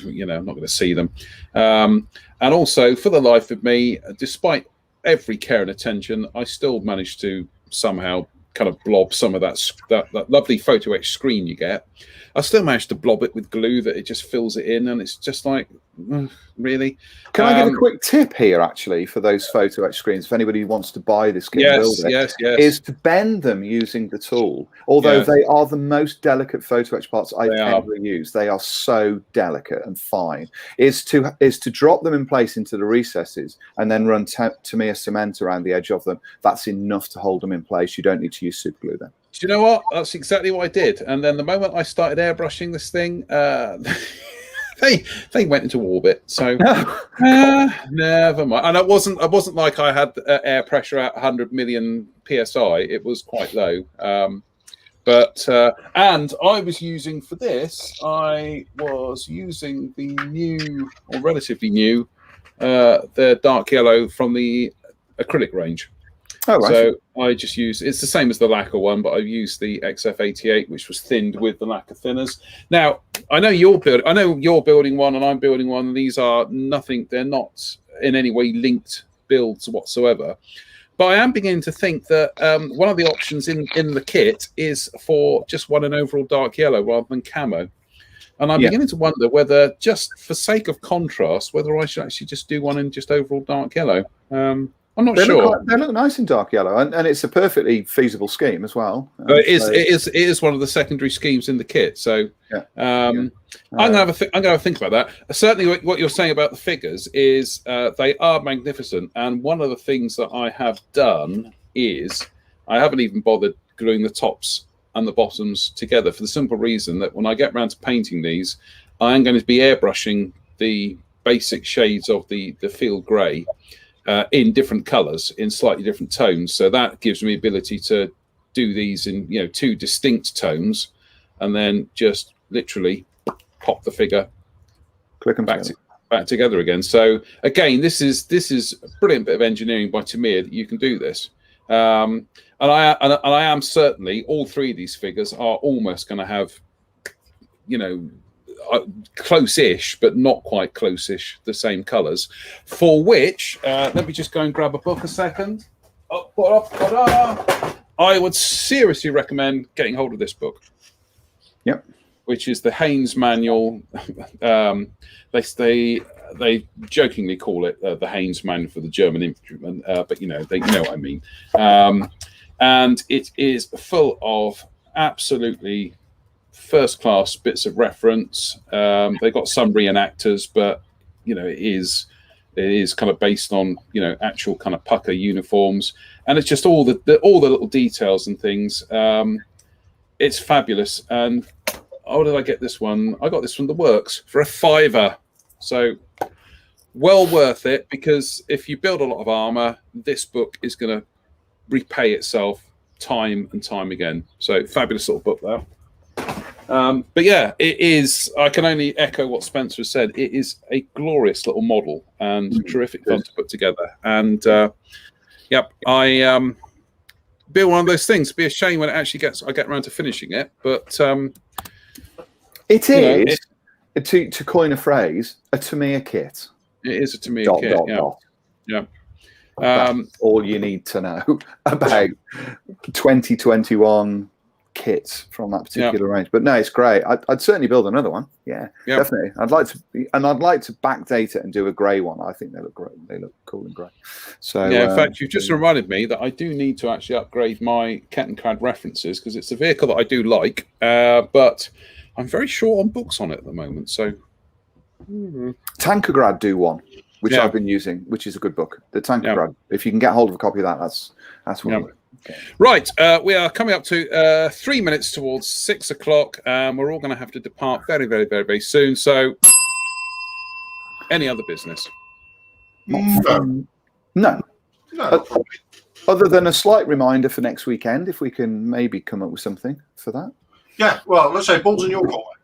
I'm not going to see them. And also, for the life of me, despite every care and attention, I still managed to somehow kind of blob some of that lovely photo etch screen you get. I still managed to blob it with glue that it just fills it in, and it's just like, really. Can I give a quick tip here, actually, for those photo etch screens? If anybody wants to buy this kit, yes, is to bend them using the tool. Although they are the most delicate photo etch parts I've ever used. They are so delicate and fine. Is to drop them in place into the recesses and then run Tamiya cement around the edge of them. That's enough to hold them in place. You don't need to use super glue then. Do you know what? That's exactly what I did. And then the moment I started airbrushing this thing, they went into orbit. So never mind. And it wasn't like I had air pressure at 100 million psi. It was quite low. And I was using for this, I was using the new, or relatively new, the dark yellow from the acrylic range. Oh, right. So I just use, it's the same as the lacquer one, but I've used the XF88, which was thinned with the lacquer thinners. Now, I know you're building one and I'm building one, and these are nothing, they're not in any way linked builds whatsoever. But I am beginning to think that one of the options in the kit is for just one in overall dark yellow rather than camo. And I'm beginning to wonder whether, just for sake of contrast, whether I should actually just do one in just overall dark yellow. I'm not sure. They look nice in dark yellow, and it's a perfectly feasible scheme as well. It is one of the secondary schemes in the kit. So I'm gonna have a think about that. Certainly, what you're saying about the figures is they are magnificent. And one of the things that I have done is I haven't even bothered gluing the tops and the bottoms together, for the simple reason that when I get around to painting these, I am going to be airbrushing the basic shades of the field grey. In different colours, in slightly different tones, so that gives me ability to do these in 2 distinct tones, and then just literally pop the figure, click them back together again. So again, this is a brilliant bit of engineering by Tamiya that you can do this. And I am certainly, all 3 of these figures are almost going to have, close-ish, but not quite close-ish, the same colours. For which, let me just go and grab a book a second. I would seriously recommend getting hold of this book. Yep. Which is the Haynes Manual. They jokingly call it the Haynes Manual for the German infantrymen, but they know what I mean. And it is full of absolutely first-class bits of reference. They've got some reenactors, but it is kind of based on actual kind of pucker uniforms, and it's just all the little details and things. It's fabulous. And how did I get this one? I got this from the Works for a £5, so well worth it, because if you build a lot of armor, this book is going to repay itself time and time again. So fabulous little book there. But yeah, it is. I can only echo what Spencer has said. It is a glorious little model and terrific fun to put together. And I build one of those things. It'd be a shame when I get around to finishing it. But it is, to coin a phrase, a Tamiya kit. It is a Tamiya kit. Yeah. That's all you need to know about 2021 kits from that particular range. But no, it's great. I'd certainly build another one. Yeah, definitely. I'd like to backdate it and do a grey one. I think they look great. They look cool and grey. So in fact, you've just reminded me that I do need to actually upgrade my Kettenkrad references, because it's a vehicle that I do like, but I'm very short on books on it at the moment. So Tankergrad do one, which I've been using, which is a good book. The Tankergrad. If you can get hold of a copy of that, that's one. Okay. Right, we are coming up to 3 minutes towards 6 o'clock. We're all going to have to depart very, very, very, very soon. So, any other business? No. Other than a slight reminder for next weekend, if we can maybe come up with something for that. Yeah, well, let's say balls in your court.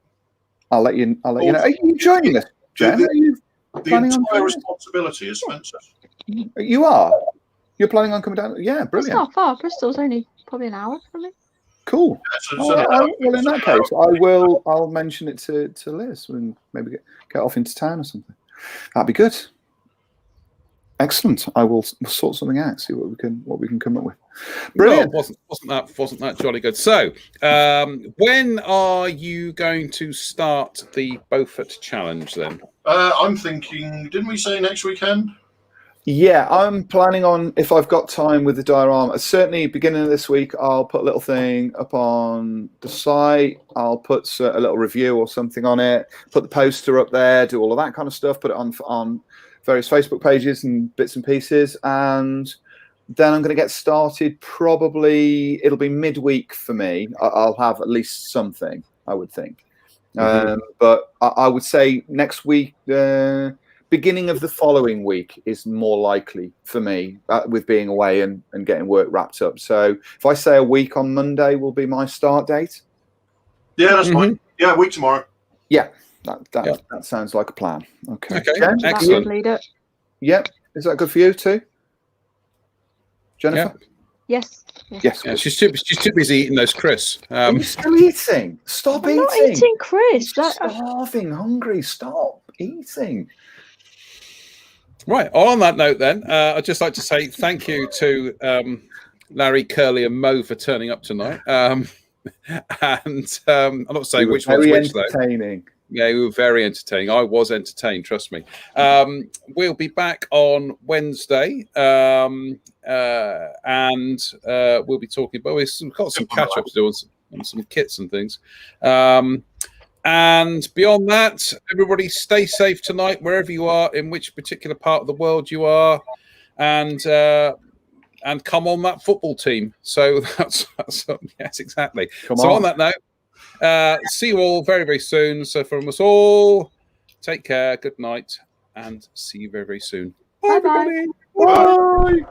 I'll let you know. Are you joining us, Jen? Are you The planning on entire joining us? responsibility is Spencer's. You are? You're planning on coming down? Yeah, It's brilliant. not far. Bristol's only probably an hour from me. Cool. Yeah, Well, in that case, I'll mention it to Liz and maybe get off into town or something. That'd be good. Excellent. I will sort something out. See what we can come up with. Brilliant. Well, wasn't that jolly good? So, when are you going to start the Beaufort Challenge then? I'm thinking, didn't we say next weekend? Yeah, I'm planning on, if I've got time with the diorama, certainly beginning of this week, I'll put a little thing up on the site. I'll put a little review or something on it, put the poster up there, do all of that kind of stuff, put it on various Facebook pages and bits and pieces. And then I'm going to get started. Probably it'll be midweek for me. I'll have at least something, I would think. But I would say next week, beginning of the following week is more likely for me, with being away and getting work wrapped up. So if I say a week on Monday will be my start date. Yeah, that's fine. Yeah, a week tomorrow. Yeah, that sounds like a plan. Okay. Jen, excellent. Leader. Yep. Is that good for you too, Jennifer? Yes. Yes. Yeah, she's too busy eating those crisps. Are you still eating? Stop I'm eating. not eating crisps. Starving, hungry. Stop eating. Right. On that note, then, I'd just like to say thank you to Larry, Curly, and Mo for turning up tonight. And I'm not saying which one's which, though. Entertaining. Yeah, you were very entertaining. I was entertained, trust me. We'll be back on Wednesday, and we'll be talking about. We've got some catch ups to do on some kits and things. And beyond that, everybody stay safe tonight, wherever you are, in which particular part of the world you are, and come on that football team. So that's yes, exactly. On that note, see you all very, very soon. So from us all, take care, good night, and see you very, very soon. Bye-bye. Bye.